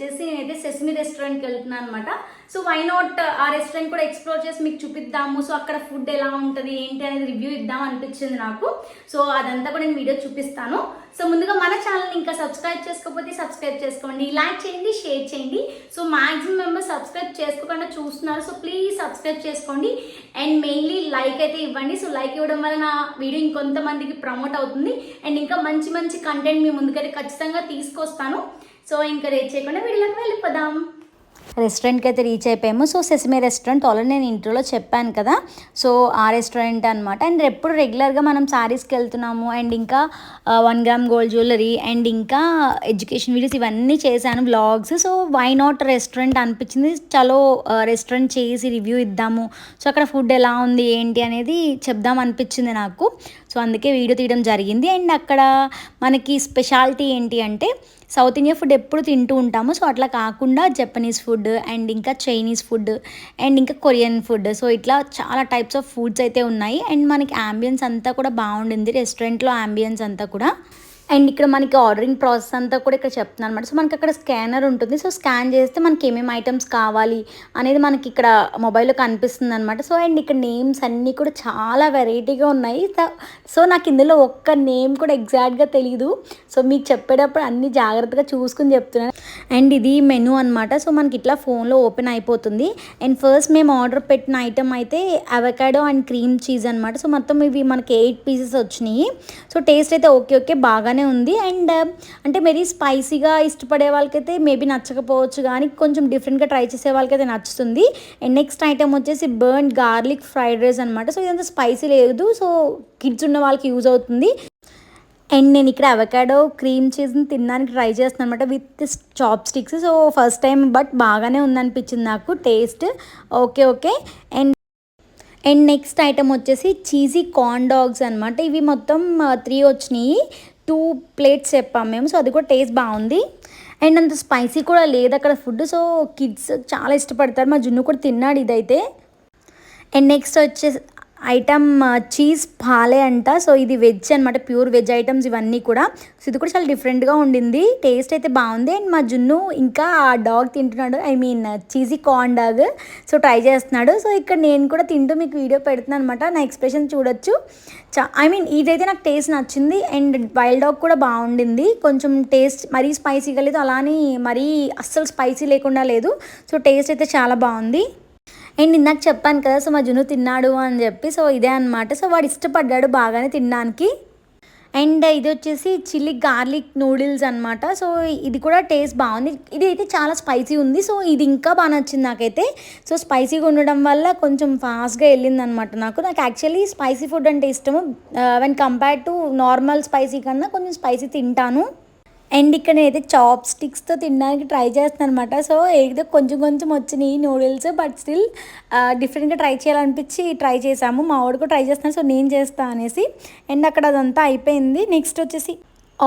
వచ్చేసి నేనైతే సెస్మి రెస్టారెంట్కి వెళ్తున్నాను అనమాట. సో వై నాట్ ఆ రెస్టారెంట్ కూడా ఎక్స్ప్లోర్ చేసి మీకు చూపిద్దాము. సో అక్కడ ఫుడ్ ఎలా ఉంటుంది ఏంటి అనేది రివ్యూ ఇద్దాం అనిపించింది నాకు. సో అదంతా కూడా నేను వీడియో చూపిస్తాను. సో ముందుగా మన ఛానల్ని ఇంకా సబ్స్క్రైబ్ చేసుకోకపోతే సబ్స్క్రైబ్ చేసుకోండి, లైక్ చేయండి, షేర్ చేయండి. సో మ్యాక్సిమం మెంబర్స్ సబ్స్క్రైబ్ చేసుకోకుండా చూస్తున్నారు. సో ప్లీజ్ సబ్స్క్రైబ్ చేసుకోండి అండ్ మెయిన్లీ లైక్ అయితే ఇవ్వండి. సో లైక్ ఇవ్వడం వల్ల నా వీడియో ఇంకొంతమందికి ప్రమోట్ అవుతుంది అండ్ ఇంకా మంచి మంచి కంటెంట్ మీ ముందుకైతే ఖచ్చితంగా తీసుకొస్తాను. సో ఇంకా రేట్ చేయకుండా వీడియోలోకి వెళ్ళిపోదాం. రెస్టారెంట్కి అయితే రీచ్ అయిపోయాము. సో సెసమి రెస్టారెంట్ ఆల్రెడీ నేను ఇంట్రోలో చెప్పాను కదా. సో ఆ రెస్టారెంట్ అనమాట. అండ్ ఎప్పుడు రెగ్యులర్గా మనం శారీస్కి వెళ్తున్నాము అండ్ ఇంకా 1 గ్రామ్ గోల్డ్ జ్యువెలరీ అండ్ ఇంకా ఎడ్యుకేషన్ వీడియోస్ ఇవన్నీ చేశాను vlogs. So why not restaurant అనిపించింది. చలో రెస్టారెంట్ చేసి రివ్యూ ఇద్దాము. సో అక్కడ ఫుడ్ ఎలా ఉంది ఏంటి అనేది చెప్దాం అనిపించింది నాకు. సో అందుకే వీడియో తీయడం జరిగింది. అండ్ అక్కడ మనకి స్పెషాలిటీ ఏంటి అంటే సౌత్ ఇండియా ఫుడ్ ఎప్పుడు తింటూ ఉంటాము. సో అట్లా కాకుండా జపనీస్ ఫుడ్ అండ్ ఇంకా చైనీస్ ఫుడ్ అండ్ ఇంకా కొరియన్ ఫుడ్. సో ఇట్లా చాలా టైప్స్ ఆఫ్ ఫుడ్స్ అయితే ఉన్నాయి. అండ్ మనకి యాంబియన్స్ అంతా కూడా బాగుండింది రెస్టారెంట్లో యాంబియన్స్ అంతా కూడా. అండ్ ఇక్కడ మనకి ఆర్డరింగ్ ప్రాసెస్ అంతా కూడా ఇక్కడ చెప్తున్నాను అనమాట. సో మనకి అక్కడ స్కానర్ ఉంటుంది. సో స్కాన్ చేస్తే మనకి ఏమేమి ఐటమ్స్ కావాలి అనేది మనకి ఇక్కడ మొబైల్లో కనిపిస్తుంది అనమాట. సో అండ్ ఇక్కడ నేమ్స్ అన్నీ కూడా చాలా వెరైటీగా ఉన్నాయి. సో నాకు ఇందులో ఒక్క నేమ్ కూడా ఎగ్జాక్ట్గా తెలీదు. సో మీకు చెప్పేటప్పుడు అన్నీ జాగ్రత్తగా చూసుకుని చెప్తున్నాను. అండ్ ఇది మెనూ అనమాట. సో మనకి ఇట్లా ఫోన్లో ఓపెన్ అయిపోతుంది. అండ్ ఫస్ట్ మేము ఆర్డర్ పెట్టిన ఐటమ్ అయితే అవకాడో అండ్ క్రీమ్ చీజ్ అనమాట. సో మొత్తం ఇవి మనకి 8 పీసెస్ వచ్చినాయి. సో టేస్ట్ అయితే ఓకే బాగానే ఉంది. అండ్ అంటే మరీ స్పైసీగా ఇష్టపడే వాళ్ళకైతే మేబీ నచ్చకపోవచ్చు, కానీ కొంచెం డిఫరెంట్గా ట్రై చేసే వాళ్ళకైతే నచ్చుతుంది. అండ్ నెక్స్ట్ ఐటమ్ వచ్చేసి బర్న్ గార్లిక్ ఫ్రైడ్ రైస్ అనమాట. సో ఇదంతా స్పైసీ లేదు. సో కిడ్స్ ఉన్న వాళ్ళకి యూజ్ అవుతుంది. అండ్ నేను ఇక్కడ అవకాడో క్రీమ్ చీజ్ని తినడానికి ట్రై చేస్తున్నాను అనమాట with chopsticks. So first time but బాగానే ఉందనిపించింది నాకు taste. Okay. And next item వచ్చేసి చీజీ కార్న్ డాగ్స్ అనమాట. ఇవి మొత్తం 3 వచ్చినాయి. 2 ప్లేట్స్ చెప్పాము మేము. సో అది కూడా టేస్ట్ బాగుంది. అండ్ అంత స్పైసీ కూడా లేదు అక్కడ ఫుడ్. సో కిడ్స్ చాలా ఇష్టపడతారు. మా జున్ను కూడా తిన్నాడు ఇదైతే. అండ్ నెక్స్ట్ వచ్చేసి ఐటమ్ చీజ్ పాలే అంట. సో ఇది వెజ్ అనమాట, ప్యూర్ వెజ్ ఐటమ్స్ ఇవన్నీ కూడా. సో ఇది కూడా చాలా డిఫరెంట్గా ఉండింది. టేస్ట్ అయితే బాగుంది. అండ్ మా జున్ను ఇంకా ఆ డాగ్ తింటున్నాడు, I mean cheesy corn dog. So try చేస్తున్నాడు. సో ఇక్కడ నేను కూడా తింటూ మీకు వీడియో పెడుతున్నాను అనమాట. నా ఎక్స్ప్రెషన్ చూడొచ్చు. ఐ మీన్ ఇదైతే నాకు టేస్ట్ నచ్చింది. అండ్ వైల్డ్ డాగ్ కూడా బాగుండింది. కొంచెం టేస్ట్ మరీ స్పైసీగా లేదు, అలానే మరీ అస్సలు స్పైసీ లేకుండా లేదు. సో టేస్ట్ అయితే చాలా బాగుంది. అండ్ ఇందాక చెప్పాను కదా, సో మా జున్ను తిన్నాడు అని చెప్పి. సో ఇదే అనమాట. సో వాడు ఇష్టపడ్డాడు బాగానే తినడానికి. అండ్ ఇది వచ్చేసి చిల్లీ గార్లిక్ నూడిల్స్ అనమాట. సో ఇది కూడా టేస్ట్ బాగుంది. ఇది అయితే చాలా స్పైసీ ఉంది. సో ఇది ఇంకా బాగా నచ్చింది నాకైతే. సో స్పైసీగా ఉండడం వల్ల కొంచెం ఫాస్ట్గా వెళ్ళింది అనమాట నాకు యాక్చువల్లీ స్పైసీ ఫుడ్ అంటే ఇష్టము. When compare to normal spicy కన్నా కొంచెం స్పైసీ తింటాను. అండ్ ఇక్కడ నేనైతే చాప్ స్టిక్స్తో తినడానికి ట్రై చేస్తాను అనమాట. సో ఏదో కొంచెం వచ్చినాయి నూడిల్స్, బట్ స్టిల్ డిఫరెంట్గా ట్రై చేయాలనిపించి ట్రై చేసాము. మా వాడు కూడా ట్రై చేస్తాను, సో నేను చేస్తాను అనేసి. అండ్ అక్కడ అదంతా అయిపోయింది. నెక్స్ట్ వచ్చేసి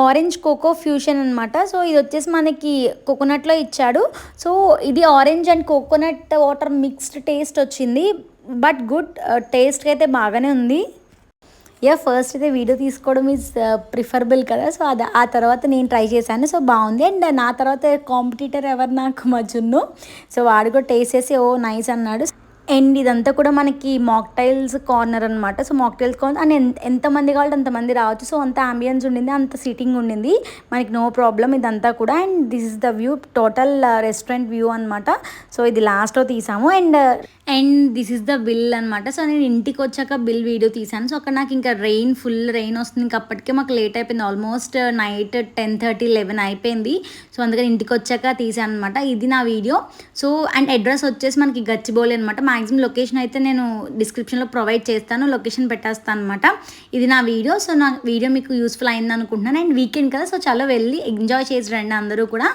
ఆరెంజ్ కోకో ఫ్యూషన్ అనమాట. సో ఇది వచ్చేసి మనకి కోకోనట్లో ఇచ్చాడు. సో ఇది orange and coconut water mixed taste వచ్చింది. బట్ గుడ్, టేస్ట్కి అయితే బాగానే ఉంది. ఫస్ట్ అయితే వీడియో తీసుకోవడం ఈజ్ ప్రిఫరబుల్ కదా. సో అది ఆ తర్వాత నేను ట్రై చేశాను. సో బాగుంది. అండ్ నా తర్వాత కాంపిటీటర్ ఎవరు నాకు మా జున్ను. సో వాడు కూడా టేస్ట్ చేసి ఓ నైస్ అన్నాడు. అండ్ ఇదంతా కూడా మనకి మాక్టైల్స్ కార్నర్ అనమాట. సో మాక్టైల్స్ కార్నర్ అండ్ ఎంతమంది కావాలంటే అంతమంది రావచ్చు. సో అంత అంబియన్స్ ఉండింది, అంత సీటింగ్ ఉండింది, మనకి నో ప్రాబ్లం ఇదంతా కూడా. And this is the view, total restaurant view అనమాట. సో ఇది లాస్ట్లో తీసాము. And this is the bill అనమాట. సో నేను ఇంటికి వచ్చాక బిల్ వీడియో తీసాను. సో అక్కడ నాకు ఇంకా ఫుల్ రెయిన్ వస్తుంది. ఇంకా అప్పటికే మాకు లేట్ అయిపోయింది. ఆల్మోస్ట్ నైట్ 10:30, 11 అయిపోయింది. సో అందుకని ఇంటికి వచ్చాక తీసాను అనమాట. ఇది నా వీడియో. సో అండ్ అడ్రస్ వచ్చేసి మనకి గచ్చిబౌలి అనమాట. మ్యాక్సిమం లొకేషన్ అయితే నేను డిస్క్రిప్షన్లో ప్రొవైడ్ చేస్తాను, లొకేషన్ పెట్టేస్తాను అనమాట. ఇది నా వీడియో. సో నా వీడియో మీకు యూస్ఫుల్ అయింది అనుకుంటున్నాను. అండ్ వీకెండ్ కదా, సో చాలా వెళ్ళి ఎంజాయ్ చేసి రండి అందరూ కూడా.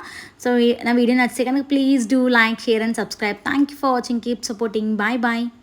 సో నా వీడియో నచ్చితే కనుక please do like, share and subscribe. Thank you for watching. Keep supporting. Bye bye.